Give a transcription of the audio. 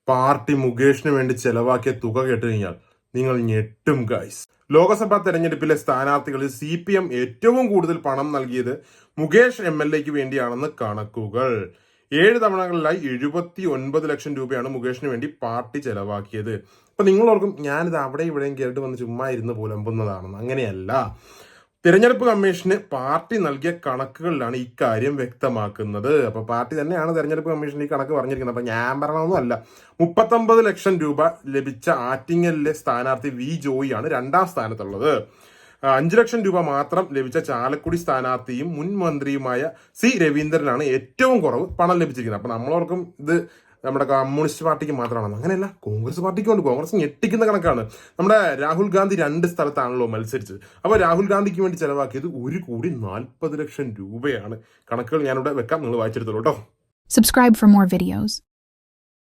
Party മുകേഷിന് വേണ്ടി ചെലവാക്കിയ തുക കേട്ട് കഴിഞ്ഞാൽ നിങ്ങൾ ഞെട്ടും ഗൈസ്. ലോക്സഭാ തെരഞ്ഞെടുപ്പിലെ സ്ഥാനാർത്ഥികളിൽ CPM ഏറ്റവും കൂടുതൽ പണം നൽകിയത് മുകേഷ് MLA ക്ക് വേണ്ടിയാണെന്ന് കണക്കുകൾ. 7 തവണകളിലായി 79 ലക്ഷം രൂപയാണ് മുകേഷിന് വേണ്ടി പാർട്ടി ചെലവാക്കിയത്. അപ്പൊ നിങ്ങളോർക്കും ഞാനിത് അവിടെ ഇവിടെയും കേട്ട് വന്ന് ചുമ്മാ ഇരുന്ന് പുലമ്പുന്നതാണെന്ന്. അങ്ങനെയല്ല. തിരഞ്ഞെടുപ്പ് കമ്മീഷന് പാർട്ടി നൽകിയ കണക്കുകളിലാണ് ഇക്കാര്യം വ്യക്തമാക്കുന്നത്. അപ്പൊ പാർട്ടി തന്നെയാണ് തിരഞ്ഞെടുപ്പ് കമ്മീഷൻ ഈ കണക്ക് പറഞ്ഞിരിക്കുന്നത്. അപ്പൊ ഞാൻ പറയണമെന്നും അല്ല. 39 ലക്ഷം രൂപ ലഭിച്ച ആറ്റിങ്ങലിലെ സ്ഥാനാർത്ഥി V ജോയിയാണ് 2ാം സ്ഥാനത്തുള്ളത്. 5 ലക്ഷം രൂപ മാത്രം ലഭിച്ച ചാലക്കുടി സ്ഥാനാർത്ഥിയും മുൻ മന്ത്രിയുമായ C രവീന്ദ്രനാണ് ഏറ്റവും കുറവ് പണം ലഭിച്ചിരിക്കുന്നത്. അപ്പൊ നമ്മളോർക്കും ഇത് നമ്മുടെ കമ്മ്യൂണിസ്റ്റ് പാർട്ടിക്ക് മാത്രമാണെന്ന്. അങ്ങനെയല്ല, കോൺഗ്രസ് പാർട്ടിക്കും ഉണ്ട്. കോൺഗ്രസ് ഞെട്ടിക്കുന്ന കണക്കാണ്. നമ്മുടെ രാഹുൽ ഗാന്ധി 2 സ്ഥലത്താണല്ലോ മത്സരിച്ചത്. അപ്പോൾ രാഹുൽ ഗാന്ധിക്ക് വേണ്ടി ചെലവാക്കിയത് 1,40,00,000 രൂപയാണ്. കണക്കുകൾ ഞാനിവിടെ വെക്കാം, നിങ്ങൾ വായിച്ചെടുത്തോളൂ കേട്ടോ. Subscribe for more videos.